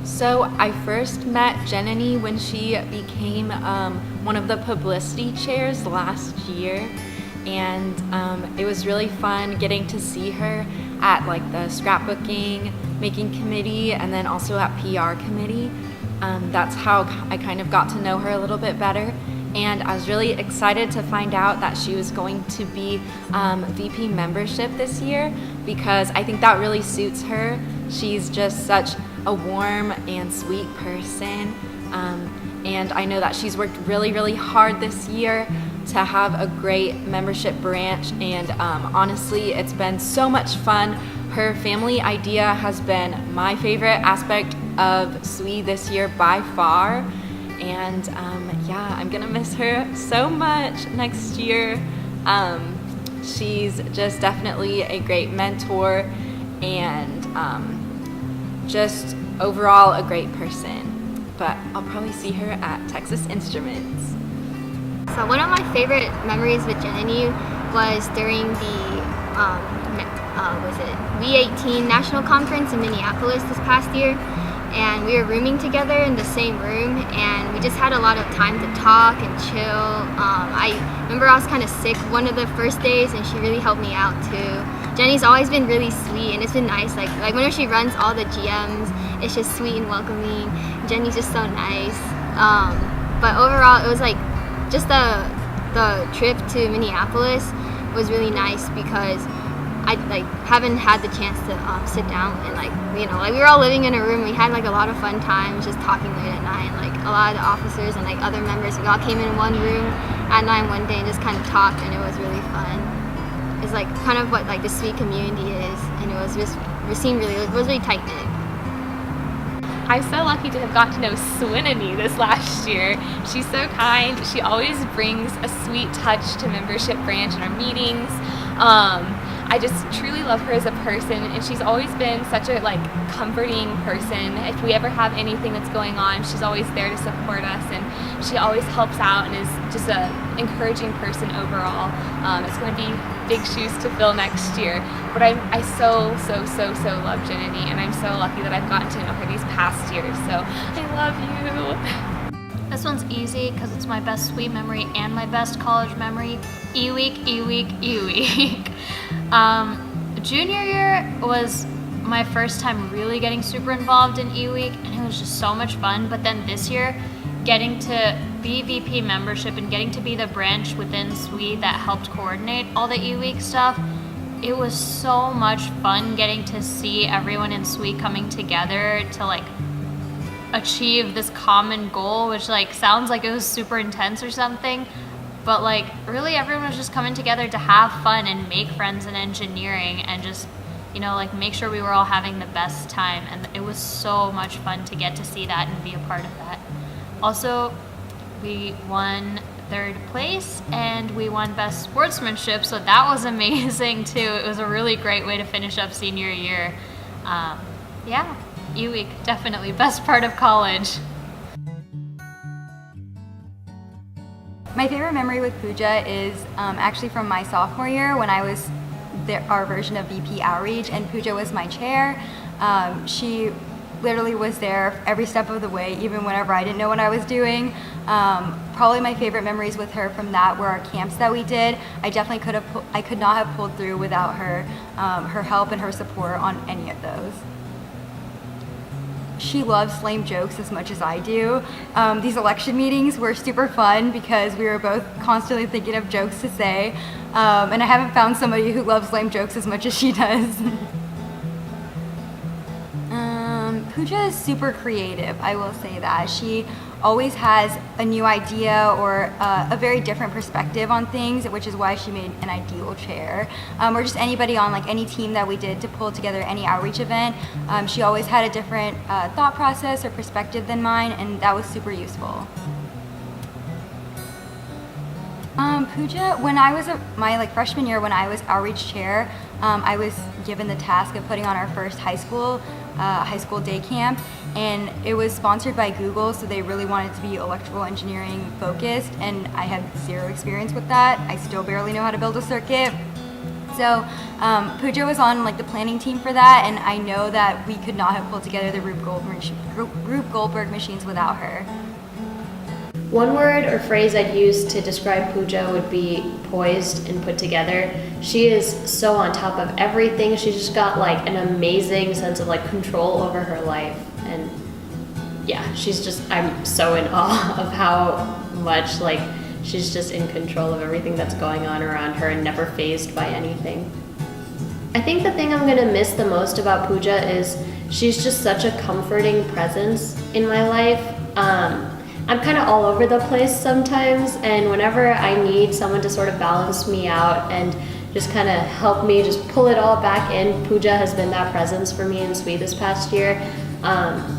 So I first met Jenny when she became one of the publicity chairs last year, and it was really fun getting to see her at like the scrapbooking making committee and then also at PR committee. That's how I kind of got to know her a little bit better, and I was really excited to find out that she was going to be VP membership this year, because I think that really suits her. She's just such a warm and sweet person, and I know that she's worked really hard this year to have a great membership branch, and honestly it's been so much fun. Her family idea has been my favorite aspect of SWE this year by far, and yeah, I'm gonna miss her so much next year. She's just definitely a great mentor and just overall a great person, but I'll probably see her at Texas Instruments. So one of my favorite memories with Jenny was during the FY19 National Conference in Minneapolis this past year, and we were rooming together in the same room, and we just had a lot of time to talk and chill. I remember I was kind of sick one of the first days, and she really helped me out too. Jenny's always been really sweet, and it's been nice. Like whenever she runs all the GMs, it's just sweet and welcoming. Jenny's just so nice. But overall, it was like just the trip to Minneapolis was really nice, because I haven't had the chance to sit down and we were all living in a room. We had like a lot of fun times just talking late at night. Like a lot of the officers and like other members, we all came in one room at night one day and just kind of talked, and it was really fun. It's like kind of what like the SWE community is, and it was really tight knit. I'm so lucky to have gotten to know Swinany this last year. She's so kind. She always brings a sweet touch to membership branch in our meetings. I just truly love her as a person, and she's always been such a comforting person. If we ever have anything that's going on, she's always there to support us, and she always helps out and is just an encouraging person overall. It's going to be big shoes to fill next year, but I so love Jenny, and I'm so lucky that I've gotten to know her these past years, so I love you. This one's easy because it's my best SWE memory and my best college memory. E-week. Junior year was my first time really getting super involved in E-week, and it was just so much fun. But then this year, getting to be VP membership and getting to be the branch within SWE that helped coordinate all the E-week stuff, it was so much fun getting to see everyone in SWE coming together to achieve this common goal, which sounds like it was super intense or something, but really everyone was just coming together to have fun and make friends in engineering, and just make sure we were all having the best time, and it was so much fun to get to see that and be a part of that. Also, we won 3rd place and we won best sportsmanship, so that was amazing too. It was a really great way to finish up senior year. Yeah, E-week, definitely best part of college. My favorite memory with Pooja is actually from my sophomore year when I was our version of VP Outreach, and Pooja was my chair. She literally was there every step of the way, even whenever I didn't know what I was doing. Probably my favorite memories with her from that were our camps that we did. I definitely I could not have pulled through without her, her help and her support on any of those. She loves lame jokes as much as I do. These election meetings were super fun because we were both constantly thinking of jokes to say, and I haven't found somebody who loves lame jokes as much as she does. Pooja is super creative, I will say that. She always has a new idea or a very different perspective on things, which is why she made an ideal chair. Or just anybody on any team that we did to pull together any outreach event. She always had a different thought process or perspective than mine, and that was super useful. Pooja, when I was my freshman year, when I was outreach chair, I was given the task of putting on our first high school day camp, and it was sponsored by Google, so they really wanted to be electrical engineering focused, and I had zero experience with that. I still barely know how to build a circuit. So Pooja was on like the planning team for that, and I know that we could not have pulled together the Rube Goldberg machines without her. One word or phrase I'd use to describe Pooja would be poised and put together. She is so on top of everything. She's just got like an amazing sense of like control over her life. And yeah, I'm so in awe of how much like she's just in control of everything that's going on around her and never fazed by anything. I think the thing I'm gonna miss the most about Pooja is she's just such a comforting presence in my life. I'm kind of all over the place sometimes, and whenever I need someone to sort of balance me out and just kind of help me just pull it all back in, Pooja has been that presence for me in SWE this past year.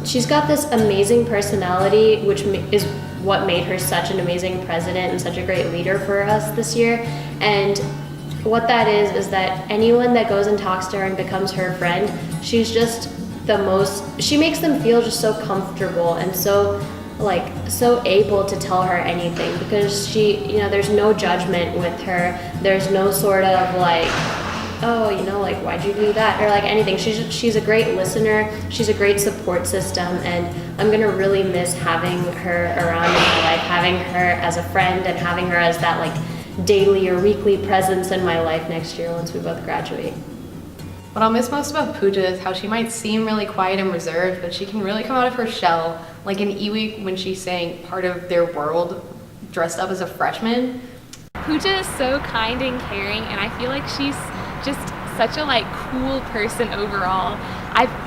She's got this amazing personality, which is what made her such an amazing president and such a great leader for us this year. And what that is that anyone that goes and talks to her and becomes her friend, she's just she makes them feel just so comfortable and so able to tell her anything, because there's no judgment with her. There's no sort of like, oh, why'd you do that, or like anything. She's a great listener. She's a great support system, and I'm gonna really miss having her around in my life, having her as a friend, and having her as that like daily or weekly presence in my life next year once we both graduate. What I'll miss most about Pooja is how she might seem really quiet and reserved, but she can really come out of her shell. Like in E-Week when she sang Part of Their World dressed up as a freshman. Pooja is so kind and caring, and I feel like she's just such a cool person overall.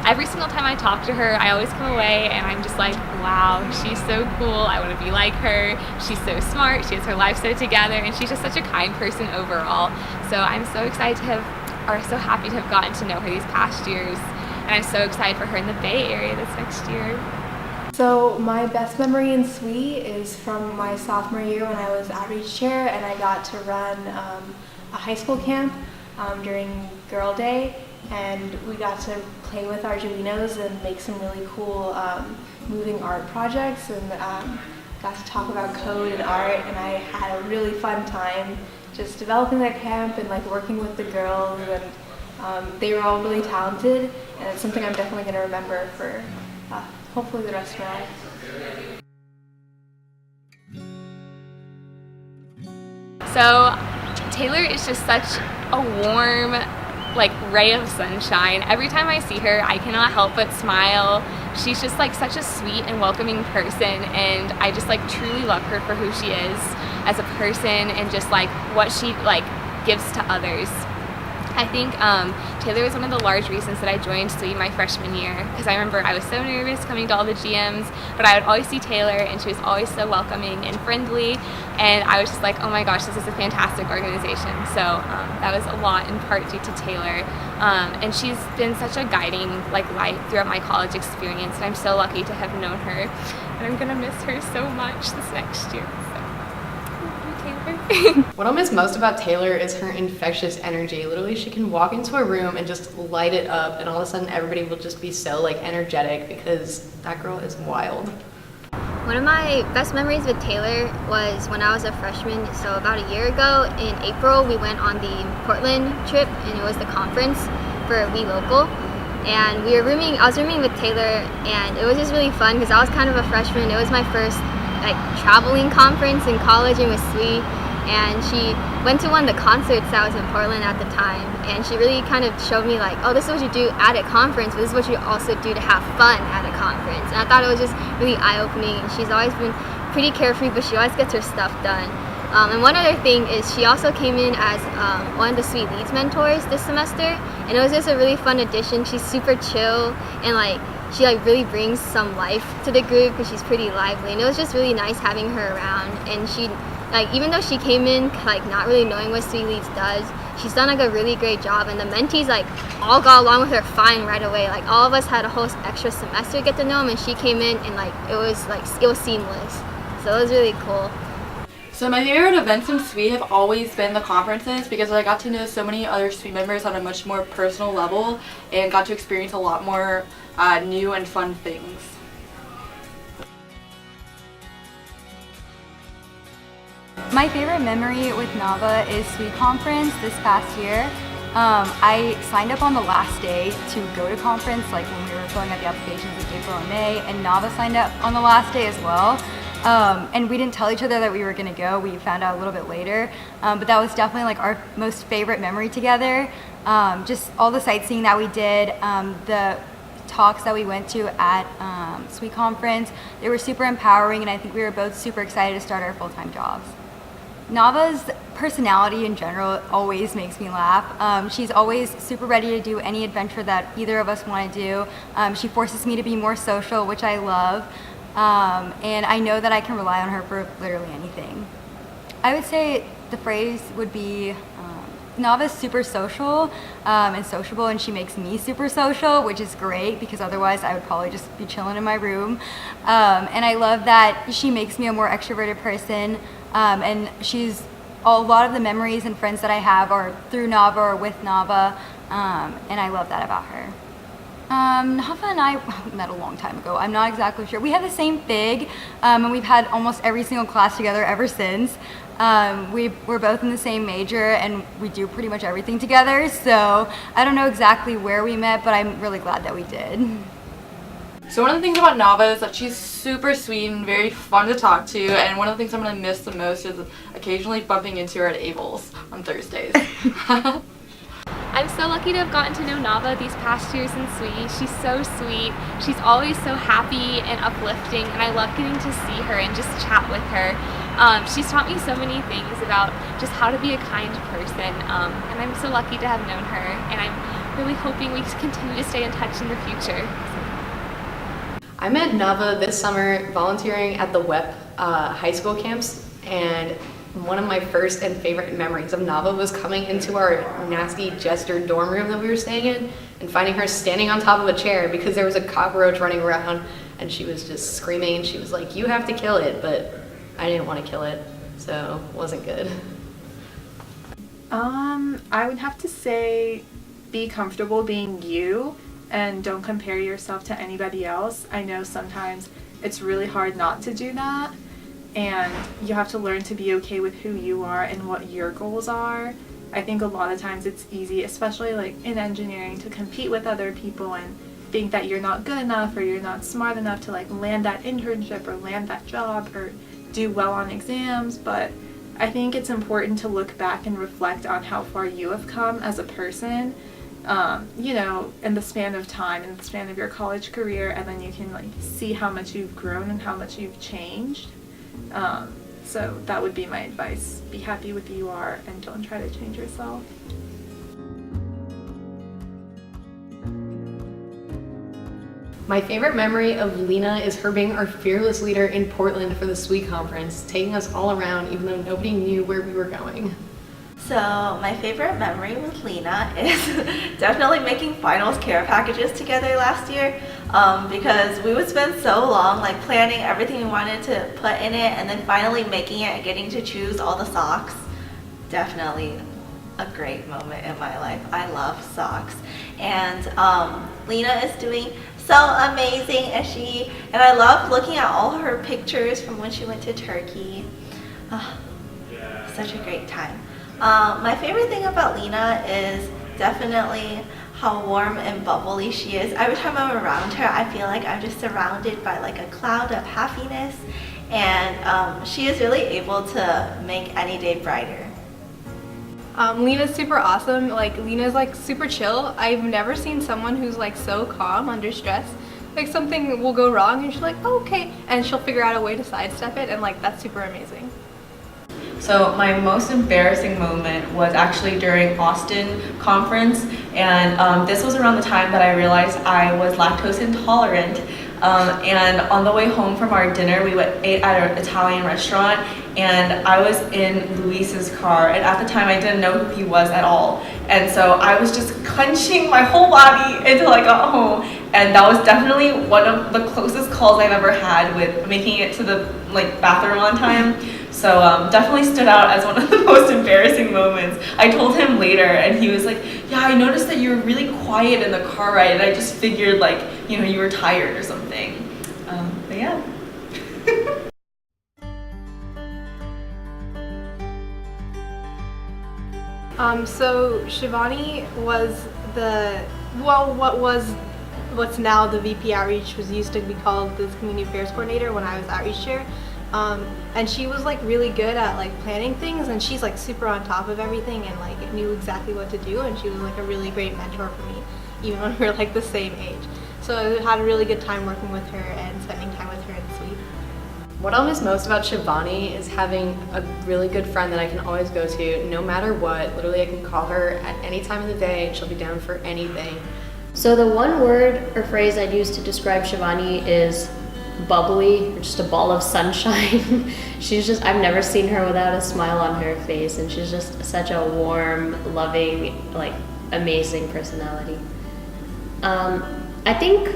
Every single time I talk to her, I always come away and I'm just like, wow, she's so cool. I want to be like her. She's so smart. She has her life so together, and she's just such a kind person overall. So I'm so excited so happy to have gotten to know her these past years, and I'm so excited for her in the Bay Area this next year. So my best memory in SWE is from my sophomore year when I was outreach chair, and I got to run a high school camp during Girl Day, and we got to play with Arduinos and make some really cool moving art projects, and got to talk about code and art, and I had a really fun time just developing that camp and working with the girls, and they were all really talented, and it's something I'm definitely going to remember for hopefully the rest of my life. So Taylor is just such a warm ray of sunshine. Every time I see her, I cannot help but smile. She's just such a sweet and welcoming person, and I just truly love her for who she is as a person and just what she gives to others. I think Taylor was one of the large reasons that I joined SWE my freshman year, because I remember I was so nervous coming to all the GMs, but I would always see Taylor, and she was always so welcoming and friendly, and I was just like, oh my gosh, this is a fantastic organization. So that was a lot in part due to Taylor, and she's been such a guiding light throughout my college experience, and I'm so lucky to have known her, and I'm gonna miss her so much this next year. What I'll miss most about Taylor is her infectious energy. Literally, she can walk into a room and just light it up, and all of a sudden everybody will just be so energetic, because that girl is wild. One of my best memories with Taylor was when I was a freshman, so about a year ago in April we went on the Portland trip, and it was the conference for We Local, and I was rooming with Taylor, and it was just really fun because I was kind of a freshman. It was my first traveling conference in college and with SWE, and she went to one of the concerts that was in Portland at the time, and she really kind of showed me oh, this is what you do at a conference, but this is what you also do to have fun at a conference. And I thought it was just really eye-opening, and she's always been pretty carefree, but she always gets her stuff done. And one other thing is she also came in as one of the SWE Leads mentors this semester, and it was just a really fun addition. She's super chill, and she really brings some life to the group because she's pretty lively, and it was just really nice having her around. And she even though she came in not really knowing what SWE Leads does, she's done a really great job, and the mentees all got along with her fine right away. All of us had a whole extra semester to get to know them, and she came in and it was seamless, so it was really cool. So my favorite events in SWE have always been the conferences, because I got to know so many other SWE members on a much more personal level and got to experience a lot more new and fun things. My favorite memory with Nava is SWE conference this past year. I signed up on the last day to go to conference, like when we were filling out the applications in April and May, and Nava signed up on the last day as well. And we didn't tell each other that we were gonna go. We found out a little bit later. But that was definitely like our most favorite memory together. Just all the sightseeing that we did, the talks that we went to at SWE conference, they were super empowering, and I think we were both super excited to start our full-time jobs. Nava's personality in general always makes me laugh. She's always super ready to do any adventure that either of us want to do. She forces me to be more social, which I love. And I know that I can rely on her for literally anything. I would say the phrase would be, Nava's super social and sociable, and she makes me super social, which is great because otherwise I would probably just be chilling in my room. And I love that she makes me a more extroverted person, and a lot of the memories and friends that I have are through Nava or with Nava, and I love that about her. Nava and I met a long time ago. I'm not exactly sure. We have the same FIG, and we've had almost every single class together ever since. We're both in the same major, and we do pretty much everything together, so I don't know exactly where we met, but I'm really glad that we did. So one of the things about Nava is that she's super sweet and very fun to talk to, and one of the things I'm going to miss the most is occasionally bumping into her at Abel's on Thursdays. I'm so lucky to have gotten to know Nava these past years in SWE. She's so sweet. She's always so happy and uplifting, and I love getting to see her and just chat with her. She's taught me so many things about just how to be a kind person, and I'm so lucky to have known her, and I'm really hoping we continue to stay in touch in the future. I met Nava this summer volunteering at the WEP high school camps, and one of my first and favorite memories of Nava was coming into our nasty jester dorm room that we were staying in and finding her standing on top of a chair because there was a cockroach running around, and she was just screaming, and she was like, "You have to kill it," but I didn't want to kill it, so it wasn't good. I would have to say be comfortable being you and don't compare yourself to anybody else. I know sometimes it's really hard not to do that, and you have to learn to be okay with who you are and what your goals are. I think a lot of times it's easy, especially like in engineering, to compete with other people and think that you're not good enough or you're not smart enough to like land that internship or land that job or do well on exams. But I think it's important to look back and reflect on how far you have come as a person, you know, in the span of time, in the span of your college career, and then you can like see how much you've grown and how much you've changed. So that would be my advice. Be happy with who you are and don't try to change yourself. My favorite memory of Lena is her being our fearless leader in Portland for the SWE conference, taking us all around even though nobody knew where we were going. So my favorite memory with Lena is definitely making finals care packages together last year, because we would spend so long like planning everything we wanted to put in it and then finally making it and getting to choose all the socks. Definitely a great moment in my life. I love socks, and Lena is doing so amazing, and I love looking at all her pictures from when she went to Turkey. Such a great time. My favorite thing about Lena is definitely how warm and bubbly she is. Every time I'm around her, I feel like I'm just surrounded by like a cloud of happiness, and she is really able to make any day brighter. Lena's super awesome. Like, Lena's like super chill. I've never seen someone who's like so calm under stress. Like, something will go wrong and she's like, oh, okay, and she'll figure out a way to sidestep it, and like that's super amazing. So my most embarrassing moment was actually during Austin conference, and this was around the time that I realized I was lactose intolerant. And on the way home from our dinner, we ate at an Italian restaurant, and I was in Luis's car, and at the time I didn't know who he was at all. And so I was just clenching my whole body until I got home, and that was definitely one of the closest calls I've ever had with making it to the bathroom on time. So definitely stood out as one of the most embarrassing moments. I told him later, and he was like, yeah, I noticed that you were really quiet in the car ride, and I just figured you were tired or something. But yeah. So Shivani was what's now the VP Outreach was used to be called the Community Affairs Coordinator when I was Outreach Chair. And she was like really good at like planning things, and she's like super on top of everything and like knew exactly what to do, and she was like a really great mentor for me, even when we were like the same age. So I had a really good time working with her and spending time with her in SWE. What I'll miss most about Shivani is having a really good friend that I can always go to no matter what. Literally, I can call her at any time of the day and she'll be down for anything. So the one word or phrase I'd use to describe Shivani is bubbly, or just a ball of sunshine. I've never seen her without a smile on her face, and she's just such a warm, loving, like amazing personality. I think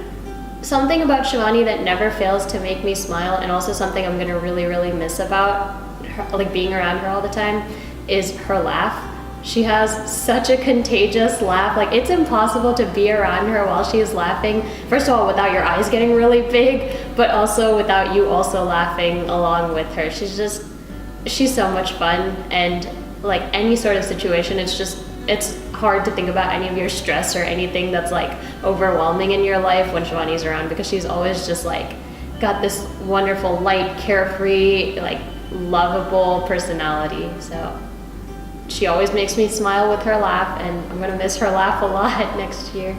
something about Shivani that never fails to make me smile, and also something I'm gonna really, really miss about her, like being around her all the time, is her laugh. She has such a contagious laugh. Like, it's impossible to be around her while she's laughing. First of all, without your eyes getting really big, but also without you also laughing along with her. She's so much fun, and like any sort of situation, it's hard to think about any of your stress or anything that's like overwhelming in your life when Shivani's around, because she's always just like got this wonderful, light, carefree, like lovable personality. So she always makes me smile with her laugh, and I'm gonna miss her laugh a lot next year.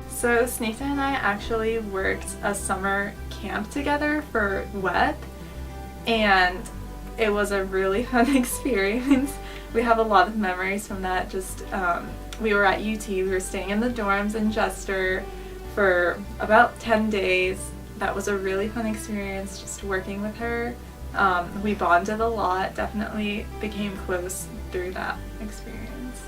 So Sneakta and I actually worked a summer camp together for WEP, and it was a really fun experience. We have a lot of memories from that. We were at UT, we were staying in the dorms in Chester for about 10 days. That was a really fun experience, just working with her. We bonded a lot, definitely became close through that experience.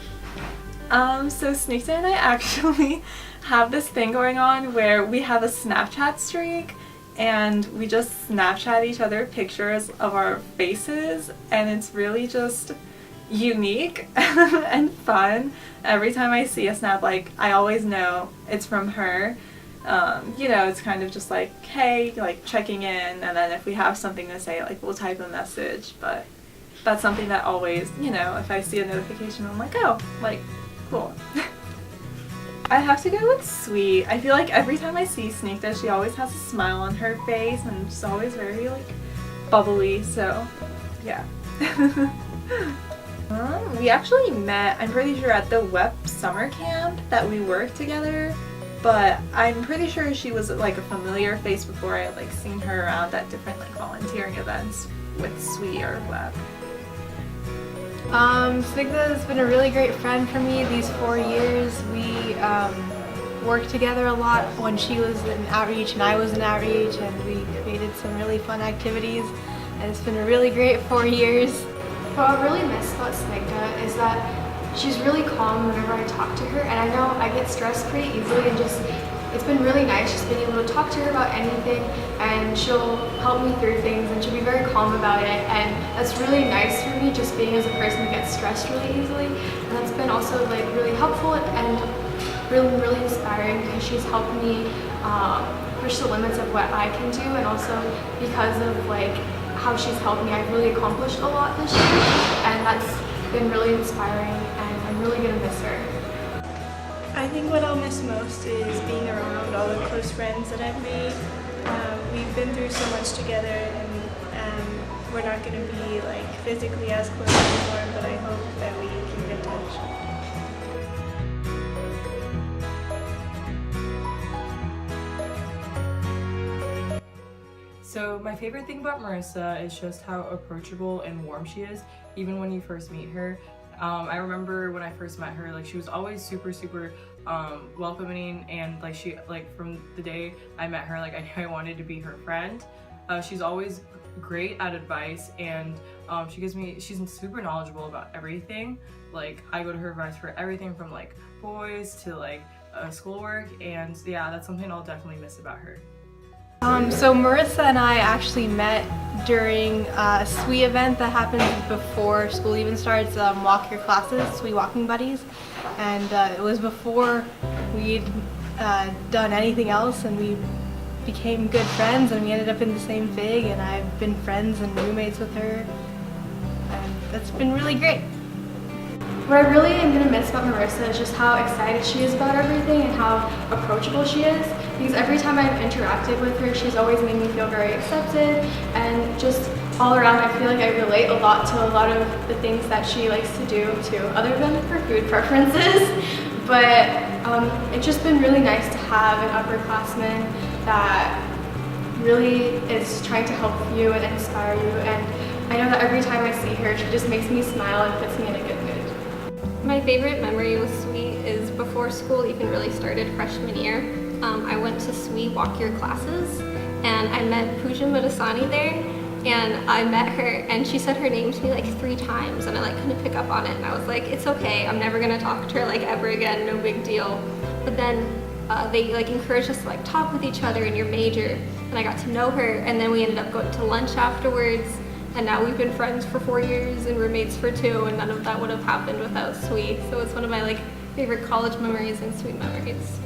So Sneakta and I actually have this thing going on where we have a Snapchat streak, and we just Snapchat each other pictures of our faces, and it's really just unique and fun. Every time I see a snap, like, I always know it's from her. It's kind of just like, hey, like checking in, and then if we have something to say, like, we'll type a message. But that's something that always, if I see a notification, I'm like, oh, like, cool. I have to go with SWE. I feel like every time I see Sneakta, she always has a smile on her face, and she's always very like bubbly, so yeah. We actually met, I'm pretty sure, at the WEP summer camp that we worked together. But I'm pretty sure she was like a familiar face before I had like seen her around at different like volunteering events with SWE or WEP. Snigdha has been a really great friend for me these 4 years. We worked together a lot when she was in Outreach and I was in Outreach, and we created some really fun activities, and it's been a really great 4 years. What I really miss about Snigdha is that she's really calm whenever I talk to her, and I know I get stressed pretty easily, and it's been really nice just being able to talk to her about anything, and she'll help me through things, and she'll be very calm about it, and that's really nice for me, just being as a person who gets stressed really easily. And that's been also like really helpful and really, really inspiring, because she's helped me push the limits of what I can do, and also because of like how she's helped me, I've really accomplished a lot this year, and that's been really inspiring, and I'm really gonna miss her. I think what I'll miss most is being around all the close friends that I've made. We've been through so much together, and we're not going to be like physically as close anymore, but I hope that we keep in touch. So my favorite thing about Marissa is just how approachable and warm she is, even when you first meet her. I remember when I first met her, like, she was always super welcoming, and like from the day I met her, like, I knew I wanted to be her friend. She's always great at advice, and she's super knowledgeable about everything. Like, I go to her advice for everything from like boys to like schoolwork, and yeah, that's something I'll definitely miss about her. So Marissa and I actually met during a SWE event that happened before school even starts, Walk Your Classes, SWE Walking Buddies, and it was before we'd done anything else, and we became good friends, and we ended up in the same FIG, and I've been friends and roommates with her, and that's been really great. What I really am going to miss about Marissa is just how excited she is about everything and how approachable she is, because every time I've interacted with her, she's always made me feel very accepted, and just all around I feel like I relate a lot to a lot of the things that she likes to do too, other than her food preferences. But it's just been really nice to have an upperclassman that really is trying to help you and inspire you, and I know that every time I see her, she just makes me smile and puts me in a good mood. My favorite memory with SWE is before school even really started freshman year. I went to SWE walk year classes, and I met Pooja Madasani there, and I met her and she said her name to me like 3 times, and I like couldn't pick up on it, and I was like, it's okay, I'm never gonna talk to her like ever again, no big deal. But then they like encouraged us to like talk with each other in your major, and I got to know her, and then we ended up going to lunch afterwards, and now we've been friends for 4 years and roommates for 2, and none of that would have happened without SWE. So it's one of my like favorite college memories and SWE memories.